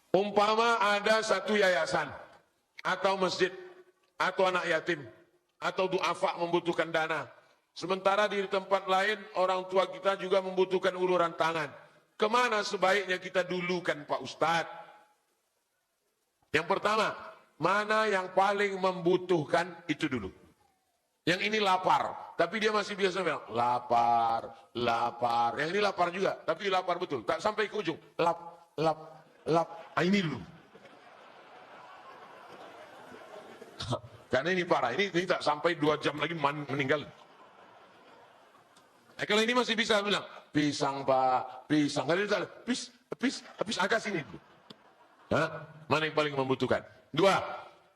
Umpama ada satu yayasan atau masjid atau anak yatim atau duafa membutuhkan dana. Sementara di tempat lain orang tua kita juga membutuhkan uluran tangan. Kemana sebaiknya kita dulukan Pak Ustadz? Yang pertama, mana yang paling membutuhkan itu dulu. Yang ini lapar, tapi dia masih biasa bilang lapar, lapar. Yang ini lapar juga, tapi lapar betul. Tak sampai ke ujung, lap, lap, lap. Ah, ini dulu. Karena ini parah, ini tak sampai 2 jam lagi meninggal. Kalau ini masih bisa bilang, pisang Pak, pisang. Kalau ini habis agak sini dulu. Hah? Mana yang paling membutuhkan? 2,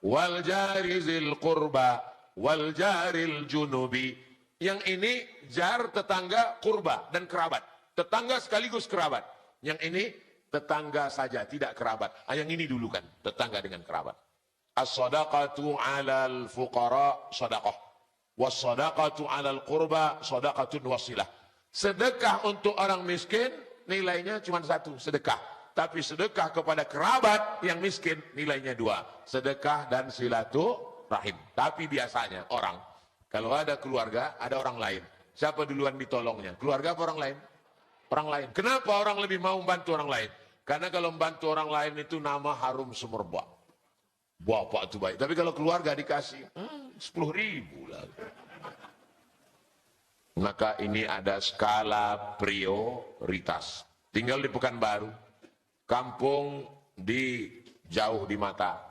wal jarizil qurba wal jaril junubi. Yang ini jar tetangga kurba dan kerabat. Tetangga sekaligus kerabat. Yang ini tetangga saja, tidak kerabat. Yang ini dulu kan, tetangga dengan kerabat. As-sadaqatu 'alal fuqara shadaqah. Was-sadaqatu 'alal qurba shadaqatun wasilah. Sedekah untuk orang miskin nilainya cuma 1, sedekah. Tapi sedekah kepada kerabat yang miskin nilainya 2, sedekah dan silaturahim. Tapi biasanya orang kalau ada keluarga, ada orang lain, siapa duluan ditolongnya? Keluarga apa orang lain? Orang lain. Kenapa orang lebih mau membantu orang lain? Karena kalau membantu orang lain itu nama harum semerbak. Bapak itu baik. Tapi kalau keluarga dikasih 10.000 lah. Maka ini ada skala prioritas. Tinggal di Pekanbaru, kampung di jauh di mata.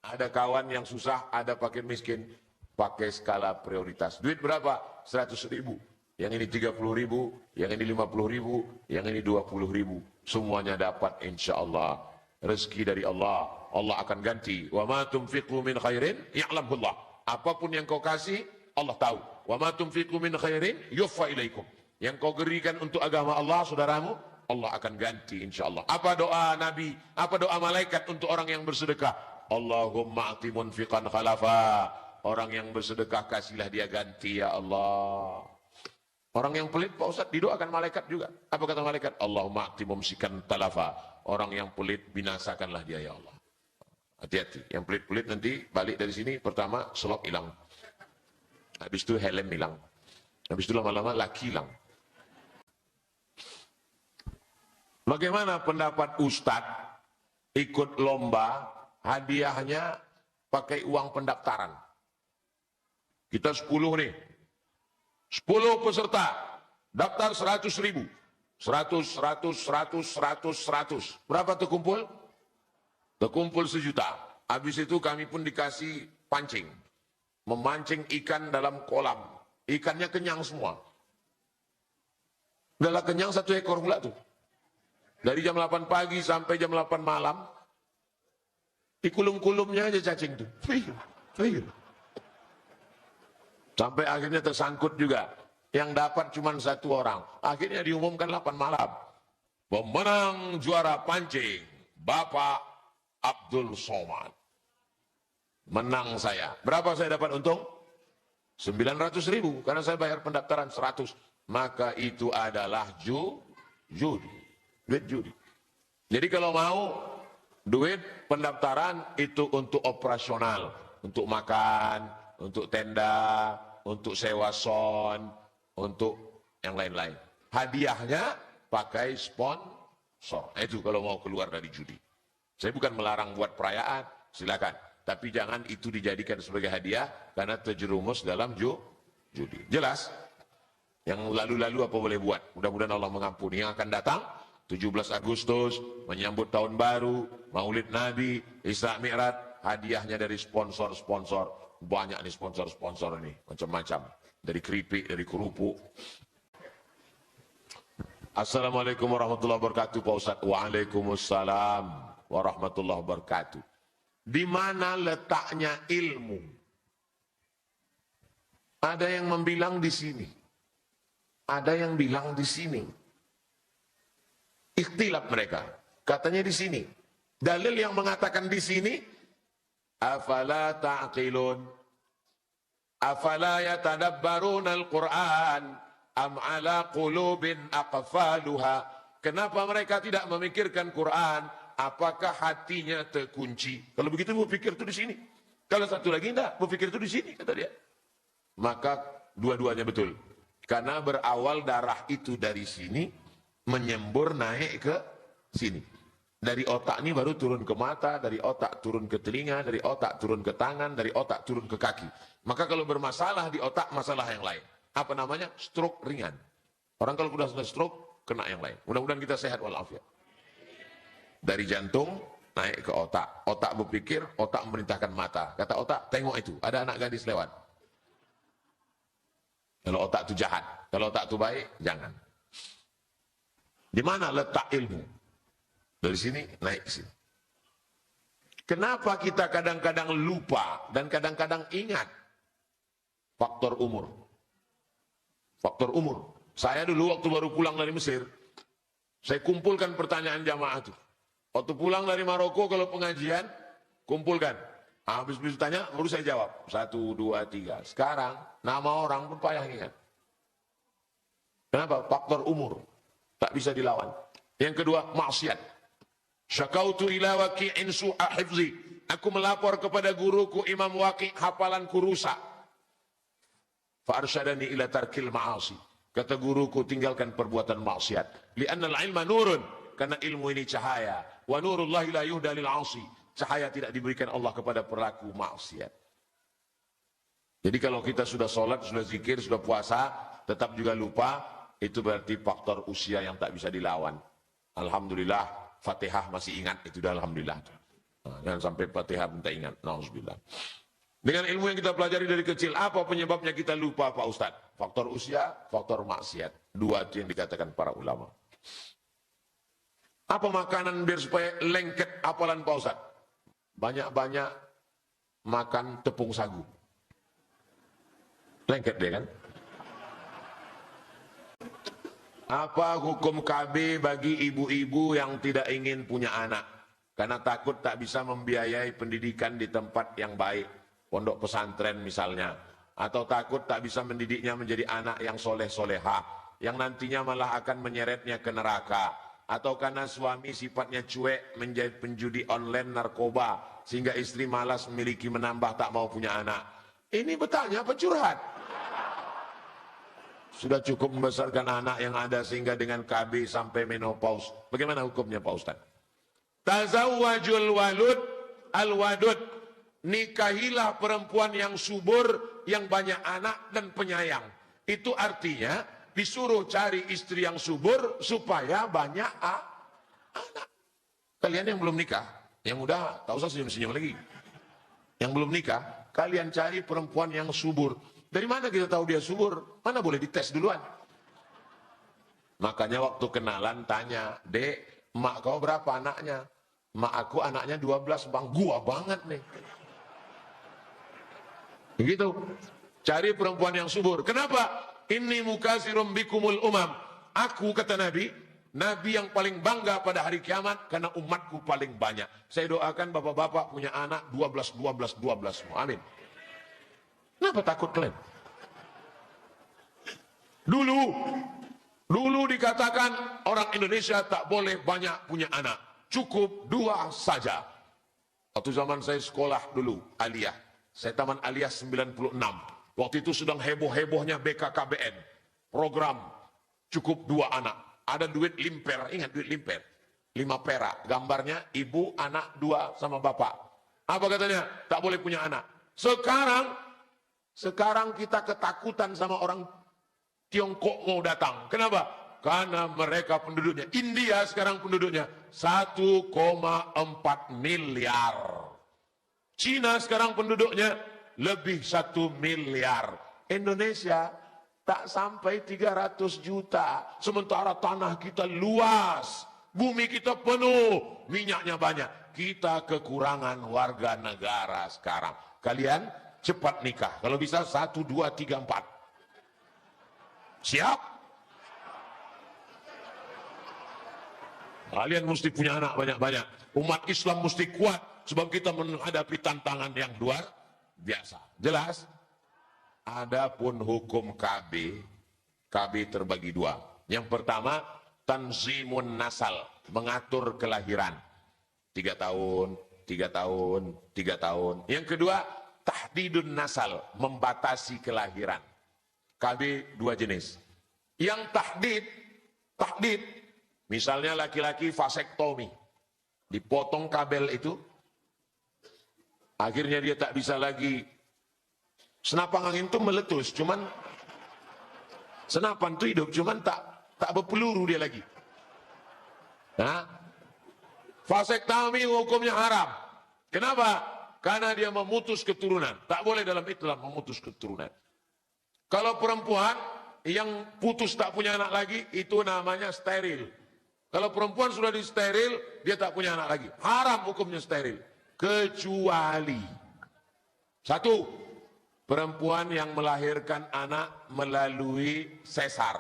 Ada kawan yang susah, ada pakai miskin, pakai skala prioritas. Duit berapa? 100.000. Yang ini 30.000, yang ini 50.000, yang ini 20.000. Semuanya dapat insya Allah. Rezeki dari Allah, Allah akan ganti. Wa ma tunfiqu min khairin ya'lamullah. Apapun yang kau kasih, Allah tahu. Wa ma tunfiqu min khairin yuwaffa ilaikum. Yang kau berikan untuk agama Allah, saudaramu, Allah akan ganti insya Allah. Apa doa Nabi? Apa doa malaikat untuk orang yang bersedekah? Allahumma ati munfiqan khalafa. Orang yang bersedekah kasihlah dia ganti ya Allah. Orang yang pelit Pak Ustadz didoakan malaikat juga. Apa kata malaikat? Allahumma ati mumsikan talafa. Orang yang pelit binasakanlah dia ya Allah. Hati-hati. Yang pelit-pelit nanti balik dari sini pertama selop hilang. Habis itu helm hilang. Habis itu lama-lama laki hilang. Bagaimana pendapat Ustadz ikut lomba hadiahnya pakai uang pendaftaran? Kita 10 nih. 10 peserta. Daftar 100.000. 100. Berapa terkumpul? Terkumpul 1 juta. Habis itu kami pun dikasih pancing. Memancing ikan dalam kolam. Ikannya kenyang semua. Udah kenyang 1 ekor pula tuh. Dari jam 8 pagi sampai jam 8 malam. Di kulum-kulumnya aja cacing tuh. Sampai akhirnya tersangkut juga. Yang dapat cuma 1 orang. Akhirnya diumumkan 8 malam. Pemenang juara pancing, Bapak Abdul Somad. Menang saya. Berapa saya dapat untung? 900.000. Karena saya bayar pendaftaran 100. Maka itu adalah judi. Duit judi. Jadi kalau mau duit pendaftaran itu untuk operasional. Untuk makan, untuk tenda, untuk sewa sound, untuk yang lain-lain. Hadiahnya pakai sponsor. Itu kalau mau keluar dari judi. Saya bukan melarang buat perayaan, silakan. Tapi jangan itu dijadikan sebagai hadiah karena terjerumus dalam judi. Jelas? Yang lalu-lalu apa boleh buat? Mudah-mudahan Allah mengampuni. Yang akan datang 17 Agustus menyambut tahun baru, Maulid Nabi, Isra Mi'raj, hadiahnya dari sponsor-sponsor. Banyak nih sponsor-sponsor ini, macam-macam. Dari keripik, dari kerupuk. Assalamualaikum warahmatullahi wabarakatuh Pak Ustadz. Waalaikumsalam warahmatullahi wabarakatuh. Di mana letaknya ilmu? Ada yang membilang di sini. Ada yang bilang di sini. Ikhtilaf mereka. Katanya di sini. Dalil yang mengatakan di sini. Afala ta'qilun. Afala yatadabbaruna al-Quran am ala qulubin aqfaluha. Kenapa mereka tidak memikirkan Quran? apakah hatinya terkunci? Kalau begitu berpikir itu di sini. Kalau satu lagi enggak, berpikir itu di sini, kata dia. Maka dua-duanya betul. Karena berawal darah itu dari sini, menyembur naik ke sini. Dari otak ini baru turun ke mata, dari otak turun ke telinga, dari otak turun ke tangan, dari otak turun ke kaki. Maka kalau bermasalah di otak, masalah yang lain. Apa namanya? Stroke ringan. Orang kalau sudah stroke, kena yang lain. Mudah-mudahan kita sehat walafiat. Dari jantung, naik ke otak. Otak berpikir, otak memerintahkan mata. Kata otak, tengok itu, ada anak gadis lewat. Kalau otak itu jahat, kalau otak itu baik, jangan. Di mana letak ilmu? Dari sini naik ke sini. Kenapa kita kadang-kadang lupa dan kadang-kadang ingat? Faktor umur. Faktor umur. Saya dulu waktu baru pulang dari Mesir, saya kumpulkan pertanyaan jamaah itu. Waktu pulang dari Maroko kalau pengajian, kumpulkan. Habis tanya, baru saya jawab. 1, 2, 3. Sekarang, nama orang pun payah ingat. Kenapa? Faktor umur. Tak bisa dilawan. Yang kedua, maksiat. Syakautu ila waqi'in su'a hifzi. Aku melapor kepada guruku Imam Waqi', hafalanku rusak. Fa'arsyadani ila tarkil ma'asi. Kata guruku, tinggalkan perbuatan maksiat. Li'annal ilma nurun. Karena ilmu ini cahaya. Wa nurullahi la yuhda lil 'asi. Cahaya tidak diberikan Allah kepada pelaku maksiat. Jadi kalau kita sudah sholat, sudah zikir, sudah puasa, tetap juga lupa, itu berarti faktor usia yang tak bisa dilawan. Alhamdulillah. Fatihah masih ingat, itu dah alhamdulillah. Nah, jangan sampai Fatihah minta ingat, na'udzubillah. Dengan ilmu yang kita pelajari dari kecil, apa penyebabnya kita lupa Pak Ustadz? Faktor usia, faktor maksiat. Dua itu yang dikatakan para ulama. Apa makanan biar supaya lengket hafalan Pak Ustadz? Banyak-banyak makan tepung sagu. Lengket dia kan? Apa hukum KB bagi ibu-ibu yang tidak ingin punya anak? Karena takut tak bisa membiayai pendidikan di tempat yang baik. Pondok pesantren misalnya. Atau takut tak bisa mendidiknya menjadi anak yang soleh-solehah. Yang nantinya malah akan menyeretnya ke neraka. Atau karena suami sifatnya cuek menjadi penjudi online narkoba. Sehingga istri malas memiliki menambah tak mau punya anak. Ini bertanya apa curhat? Sudah cukup membesarkan anak yang ada sehingga dengan KB sampai menopause. Bagaimana hukumnya Pak Ustaz? Tazawwajul walud al-wadud. Nikahilah perempuan yang subur, yang banyak anak dan penyayang. Itu artinya disuruh cari istri yang subur supaya banyak anak. Kalian yang belum nikah, yang udah tak usah senyum-senyum lagi. Yang belum nikah, kalian cari perempuan yang subur. Dari mana kita tahu dia subur? Mana boleh dites duluan? Makanya waktu kenalan tanya, Dek, mak kau berapa anaknya? Mak aku anaknya 12, bang. Gua banget nih. Begitu. Cari perempuan yang subur. Kenapa? Inni mukasirum bikumul umam. Aku, kata Nabi, Nabi yang paling bangga pada hari kiamat karena umatku paling banyak. Saya doakan bapak-bapak punya anak 12 semua. Amin. Kenapa takut kalian? Dulu dikatakan orang Indonesia tak boleh banyak punya anak. Cukup 2 saja. Waktu zaman saya sekolah dulu, aliyah. Saya taman aliyah 96. Waktu itu sedang heboh-hebohnya BKKBN. Program cukup 2 anak. Ada duit limper, ingat duit limper. 5 perak. Gambarnya ibu, anak, 2 sama bapak. Apa katanya? Tak boleh punya anak. Sekarang kita ketakutan sama orang Tiongkok mau datang. Kenapa? Karena mereka penduduknya. India sekarang penduduknya 1,4 miliar. Cina sekarang penduduknya lebih 1 miliar. Indonesia tak sampai 300 juta. Sementara tanah kita luas. Bumi kita penuh. Minyaknya banyak. Kita kekurangan warga negara sekarang. Kalian cepat nikah. Kalau bisa 1, 2, 3, 4. Siap? Kalian mesti punya anak banyak-banyak. Umat Islam mesti kuat. Sebab kita menghadapi tantangan yang luar biasa. Jelas? Adapun hukum KB terbagi 2. Yang pertama, tanzimun nasal, mengatur kelahiran. 3 tahun, 3 tahun, 3 tahun. Yang kedua, tahdidun nasal, membatasi kelahiran. KB 2 jenis. Yang tahdid, misalnya laki-laki vasektomi, dipotong kabel itu, akhirnya dia tak bisa lagi, senapan angin itu meletus, cuman senapan itu hidup, cuman tak berpeluru dia lagi. Nah, vasektomi hukumnya haram. Kenapa? Karena dia memutus keturunan. Tak boleh dalam Islam memutus keturunan. Kalau perempuan yang putus tak punya anak lagi, itu namanya steril. Kalau perempuan sudah di steril, dia tak punya anak lagi. Haram hukumnya steril. Kecuali satu, perempuan yang melahirkan anak melalui sesar.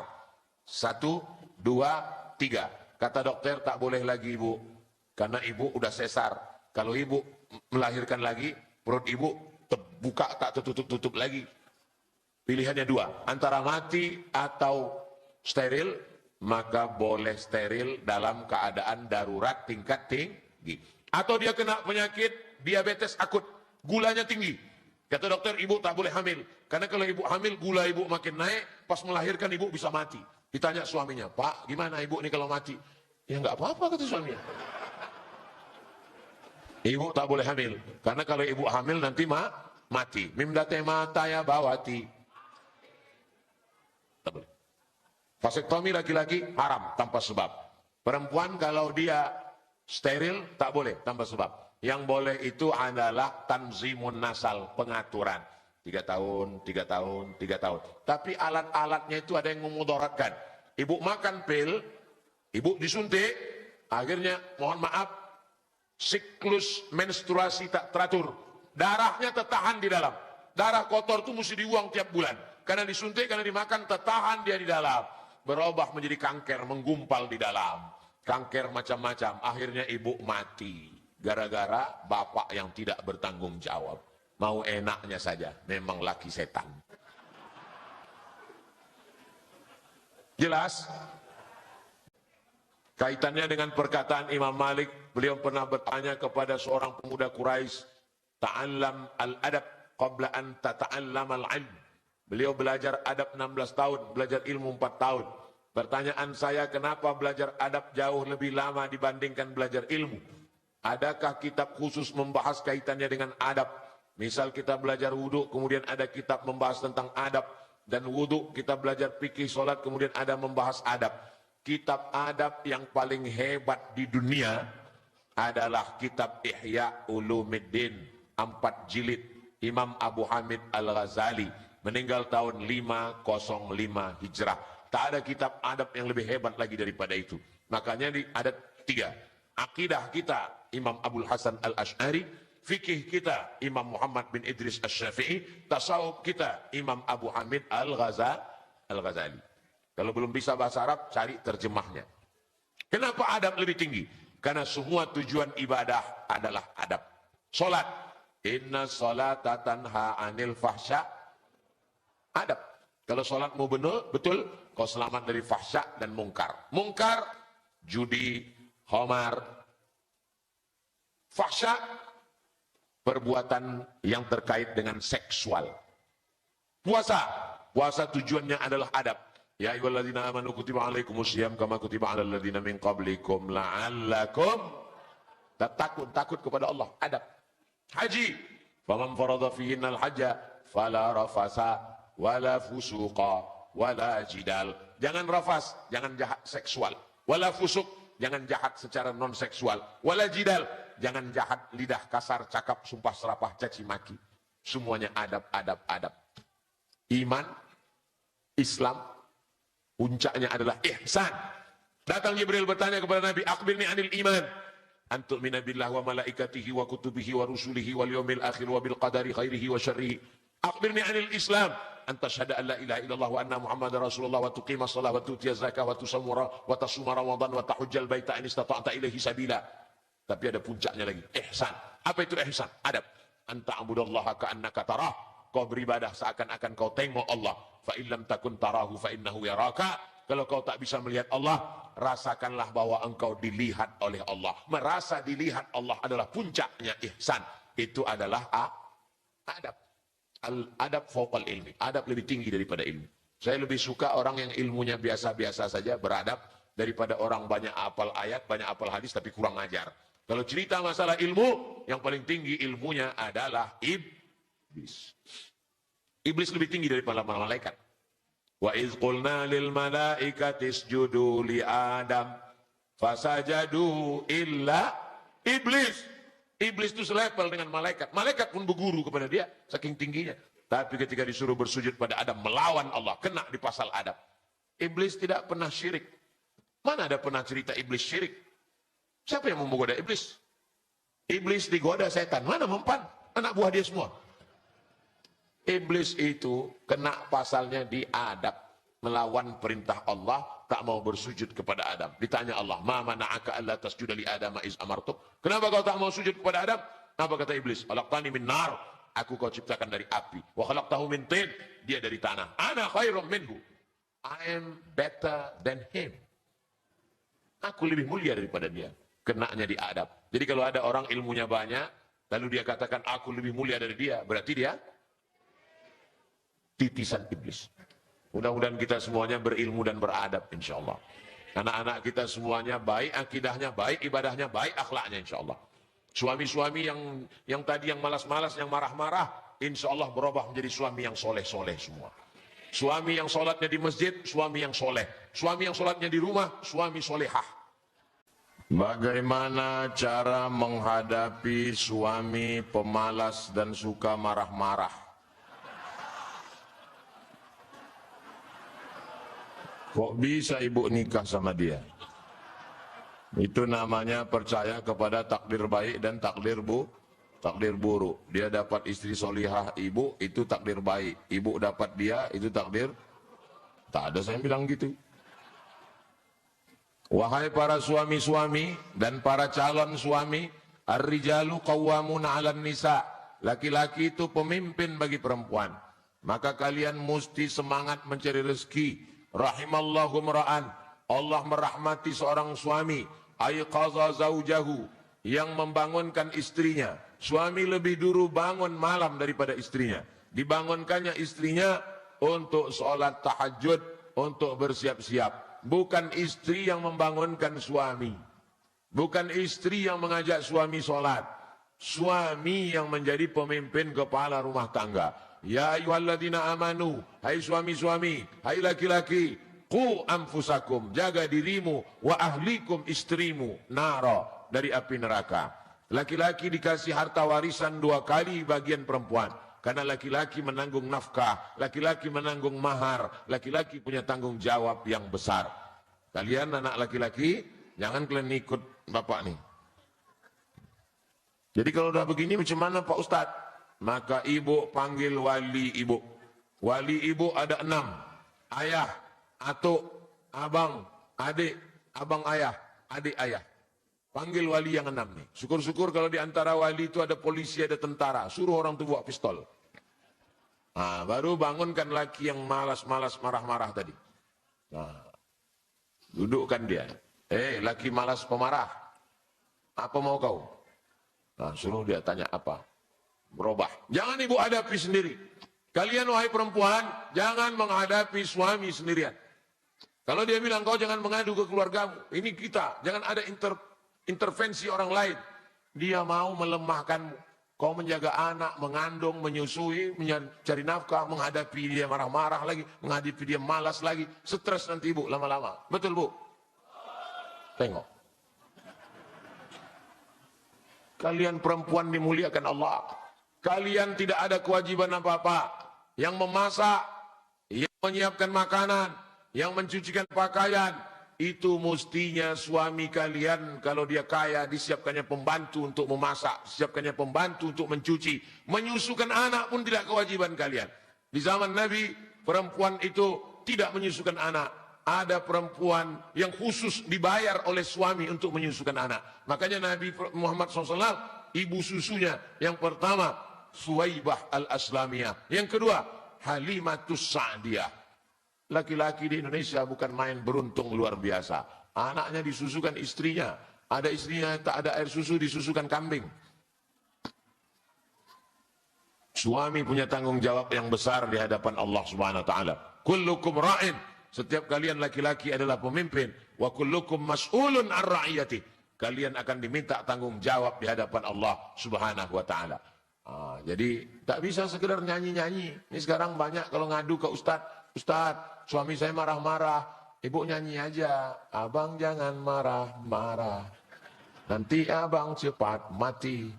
1, 2, 3. Kata dokter tak boleh lagi ibu, karena ibu udah sesar. Kalau ibu melahirkan lagi, perut ibu terbuka tak tertutup-tutup lagi. Pilihannya 2, antara mati atau steril, maka boleh steril dalam keadaan darurat tingkat tinggi. Atau dia kena penyakit diabetes akut, gulanya tinggi. Kata dokter, ibu tak boleh hamil. Karena kalau ibu hamil, gula ibu makin naik, pas melahirkan ibu bisa mati. Ditanya suaminya, Pak, gimana ibu nih kalau mati? Ya nggak apa-apa, kata suaminya. Ibu tak boleh hamil. Karena kalau ibu hamil nanti mati. Mimdate mata ya bawati. Tak boleh. Vasektomi laki-laki haram tanpa sebab. Perempuan kalau dia steril tak boleh tanpa sebab. Yang boleh itu adalah tanzimun nasal, pengaturan. 3 tahun, 3 tahun, 3 tahun. Tapi alat-alatnya itu ada yang memudaratkan. Ibu makan pil, ibu disuntik, akhirnya mohon maaf, siklus menstruasi tak teratur. Darahnya tertahan di dalam. Darah kotor itu mesti dibuang tiap bulan. Karena disuntik, karena dimakan, tertahan dia di dalam. Berubah menjadi kanker, menggumpal di dalam. Kanker macam-macam, akhirnya ibu mati. Gara-gara bapak yang tidak bertanggung jawab. Mau enaknya saja, memang laki setan. Jelas? Kaitannya dengan perkataan Imam Malik, beliau pernah bertanya kepada seorang pemuda Quraisy, ta'allam al-adab qabla an tata'allam al-ilm. Beliau belajar adab 16 tahun, belajar ilmu 4 tahun. Pertanyaan saya, kenapa belajar adab jauh lebih lama dibandingkan belajar ilmu? Adakah kitab khusus membahas kaitannya dengan adab? Misal kita belajar wudhu, kemudian ada kitab membahas tentang adab. Dan wudhu, kita belajar fikih solat, kemudian ada membahas adab. Kitab adab yang paling hebat di dunia adalah kitab Ihya Ulumuddin, 4 jilid, Imam Abu Hamid Al-Ghazali, meninggal tahun 505 Hijrah. Tak ada kitab adab yang lebih hebat lagi daripada itu. Makanya ada 3. Akidah kita Imam Abdul Hasan Al-Ash'ari, fikih kita Imam Muhammad bin Idris Asy-Syafi'i, tasawuf kita Imam Abu Hamid Al-Ghazali. Kalau belum bisa bahasa Arab, cari terjemahnya. Kenapa adab lebih tinggi? Karena semua tujuan ibadah adalah adab. Salat, inna salata tanha 'anil fahsya. Adab. Kalau salatmu betul, kau selamat dari fahsya dan mungkar. Mungkar, judi, khamar. Fahsya, perbuatan yang terkait dengan seksual. Puasa tujuannya adalah adab. Ya ayyuhalladzina amanu kutiba alaikumus syiyam kama kutiba alal ladzina min qablikum la'allakum takut kepada Allah, adab. Haji, faman farada fihinnal hajja fala rafasa wala fusuqa wala jidal. Jangan rafas, jangan jahat seksual. Wala fusuk, jangan jahat secara non seksual. Wala jidal, jangan jahat lidah kasar, cakap, sumpah serapah, caci maki. Semuanya adab. Iman, Islam, puncaknya adalah ihsan. Datang Jibril bertanya kepada Nabi, akhbirni anil iman. Antu'mina billah wa malaikatihi wa kutubihi wa rusulihi wal yawmil akhir wa bil qadari khairihi wa syarrihi. Akhbirni anil Islam. Anta syahada an la ilaha illallah wa anna Muhammadar Rasulullah wa tuqima shalah wa tu'tiya zakah wa tusammura wa tasuma ramadan wa tahujjal baita in istata'ta ilaihi sabila. Tapi ada puncaknya lagi, ihsan. Apa itu ihsan? Adab. Anta abudallaha ka'annaka tarah. Kau beribadah seakan-akan kau tengok Allah. Fa illam takun tarahu fa innahu yaraka. Kalau kau tak bisa melihat Allah, rasakanlah bahwa engkau dilihat oleh Allah. Merasa dilihat Allah adalah puncaknya ihsan. Itu adalah adab. Adab fauqal ilmi. Adab lebih tinggi daripada ilmu. Saya lebih suka orang yang ilmunya biasa-biasa saja beradab daripada orang banyak hafal ayat, banyak hafal hadis tapi kurang ajar. Kalau cerita masalah ilmu, yang paling tinggi ilmunya adalah iblis. Iblis lebih tinggi daripada malaikat. Wa iz qulna lil malaikati isjudu li Adam fasajadu illa iblis. Iblis itu selevel dengan malaikat. Malaikat pun berguru kepada dia saking tingginya. Tapi ketika disuruh bersujud pada Adam melawan Allah, kena di pasal adab. Iblis tidak pernah syirik. Mana ada pernah cerita iblis syirik? Siapa yang menggoda iblis? Iblis digoda setan. Mana mempan? Anak buah dia semua. Iblis itu kena pasalnya di adab, melawan perintah Allah, tak mau bersujud kepada Adam. Ditanya Allah, "Ma mana'aka alla tasjuda li Adam iz amartuk?" Kenapa kau tak mau sujud kepada Adam? Apa kata iblis? "Khalaqtani min nar." Aku kau ciptakan dari api. Wa khalaqtahu min tin. Dia dari tanah. Ana khairum minhu. I am better than him. Aku lebih mulia daripada dia. Kenanya di adab. Jadi kalau ada orang ilmunya banyak, lalu dia katakan aku lebih mulia dari dia, berarti dia titisan iblis. Mudah-mudahan kita semuanya berilmu dan beradab insyaallah. Anak-anak kita semuanya baik akidahnya, baik ibadahnya, baik akhlaknya insyaallah. Suami-suami yang tadi yang malas-malas, yang marah-marah, insyaallah berubah menjadi suami yang soleh-soleh semua. Suami yang sholatnya di masjid, suami yang soleh. Suami yang sholatnya di rumah, suami solehah. Bagaimana cara menghadapi suami pemalas dan suka marah-marah? Kok bisa ibu nikah sama dia? Itu namanya percaya kepada takdir baik dan takdir buruk. Dia dapat istri solihah ibu, itu takdir baik. Ibu dapat dia, itu takdir. Tak ada saya bilang gitu. Wahai para suami-suami dan para calon suami, ar-rijalu qawwamuna 'alan nisa. Laki-laki itu pemimpin bagi perempuan. Maka kalian mesti semangat mencari rezeki. Rahimallahu mra'an. Allah merahmati seorang suami, ayqaza zaujahu, yang membangunkan istrinya. Suami lebih dulu bangun malam daripada istrinya. Dibangunkannya istrinya untuk sholat tahajud, untuk bersiap-siap. Bukan istri yang membangunkan suami. Bukan istri yang mengajak suami sholat. Suami yang menjadi pemimpin kepala rumah tangga. Ya ayyuhalladzina amanu, hai suami-suami, hai laki-laki, qu anfusakum, jaga dirimu, wa ahlikum, istrimu, nara, dari api neraka. Laki-laki dikasih harta warisan 2 kali bagian perempuan. Karena laki-laki menanggung nafkah, laki-laki menanggung mahar, laki-laki punya tanggung jawab yang besar. Kalian anak laki-laki, jangan kalian ikut bapak nih. Jadi kalau udah begini macam mana Pak Ustadz? Maka ibu panggil wali ibu. Wali ibu ada 6. Ayah, atuk, abang, adik, abang ayah, adik ayah. Panggil wali yang 6 nih. Syukur-syukur kalau di antara wali itu ada polisi, ada tentara. Suruh orang itu bawa pistol. Nah, baru bangunkan laki yang malas-malas marah-marah tadi. Nah, dudukkan dia. Laki malas pemarah. Apa mau kau? Nah, suruh dia tanya apa. Berubah. Jangan ibu hadapi sendiri. Kalian wahai perempuan, jangan menghadapi suami sendirian. Kalau dia bilang kau jangan mengadu ke keluargamu, ini kita, jangan ada intervensi orang lain. Dia mau melemahkanmu. Kau menjaga anak, mengandung, menyusui, mencari nafkah, menghadapi dia marah-marah lagi, menghadapi dia malas lagi, stres nanti ibu lama-lama. Betul bu? Tengok. Kalian perempuan dimuliakan Allah. Kalian tidak ada kewajiban apa-apa. Yang memasak, yang menyiapkan makanan, yang mencucikan pakaian, itu mestinya suami kalian. Kalau dia kaya, disiapkannya pembantu untuk memasak, disiapkannya pembantu untuk mencuci. Menyusukan anak pun tidak kewajiban kalian. Di zaman Nabi, perempuan itu tidak menyusukan anak. Ada perempuan yang khusus dibayar oleh suami untuk menyusukan anak. Makanya Nabi Muhammad SAW, ibu susunya yang pertama Suwaibah al-Aslamiyah, yang kedua Halimatus Sa'diyah. Laki-laki di Indonesia bukan main beruntung luar biasa. Anaknya disusukan istrinya. Ada istrinya tak ada air susu, disusukan kambing. Suami punya tanggung jawab yang besar di hadapan Allah Subhanahu wa taala. Kullukum ra'in. Setiap kalian laki-laki adalah pemimpin. Wa kullukum mas'ulun ar ra'iyati. Kalian akan diminta tanggung jawab di hadapan Allah Subhanahu wa taala. Jadi tak bisa sekedar nyanyi-nyanyi. Ini sekarang banyak kalau ngadu ke ustadz, "Ustadz, suami saya marah-marah." Ibu nyanyi aja, "Abang jangan marah-marah, nanti abang cepat mati."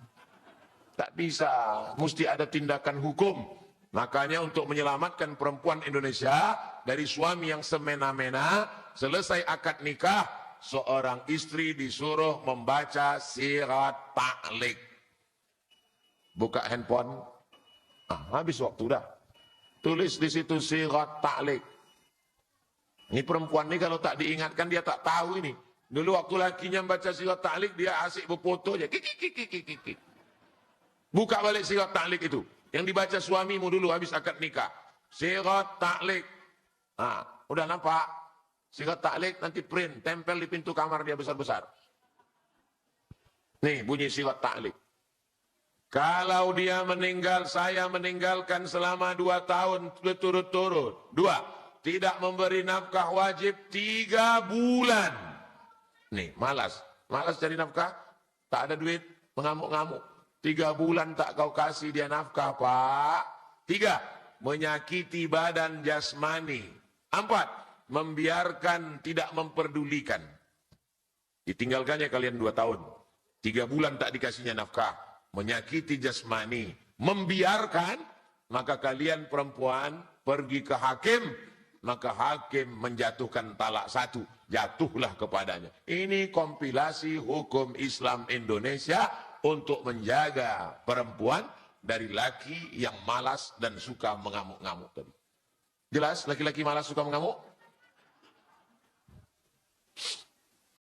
Tak bisa, mesti ada tindakan hukum. Makanya untuk menyelamatkan perempuan Indonesia dari suami yang semena-mena, selesai akad nikah, seorang istri disuruh membaca sirat ta'liq. Buka handphone, habis waktu dah. Tulis di situ sirat ta'liq. Ini perempuan ini kalau tak diingatkan dia tak tahu ini. Dulu waktu lakinya membaca sirat ta'liq dia asik berfoto aja. Buka balik sirat ta'liq itu. Yang dibaca suamimu dulu habis akad nikah. Sirat ta'liq. Udah nampak? Sirat ta'liq nanti print, tempel di pintu kamar dia besar-besar. Nih bunyi sirat ta'liq. Kalau dia meninggal, saya meninggalkan selama 2 tahun berturut-turut. 2. Tidak memberi nafkah wajib 3 bulan. Nih, malas cari nafkah, tak ada duit, mengamuk-ngamuk. 3 bulan tak kau kasih dia nafkah, Pak. 3. Menyakiti badan jasmani. 4. Membiarkan, tidak memperdulikan. Ditinggalkannya kalian 2 tahun. 3 bulan tak dikasihnya nafkah. Menyakiti jasmani. Membiarkan, maka kalian perempuan pergi ke hakim. Maka hakim menjatuhkan talak 1, jatuhlah kepadanya. Ini kompilasi hukum Islam Indonesia untuk menjaga perempuan dari laki yang malas dan suka mengamuk-ngamuk tadi. Jelas laki-laki malas suka mengamuk?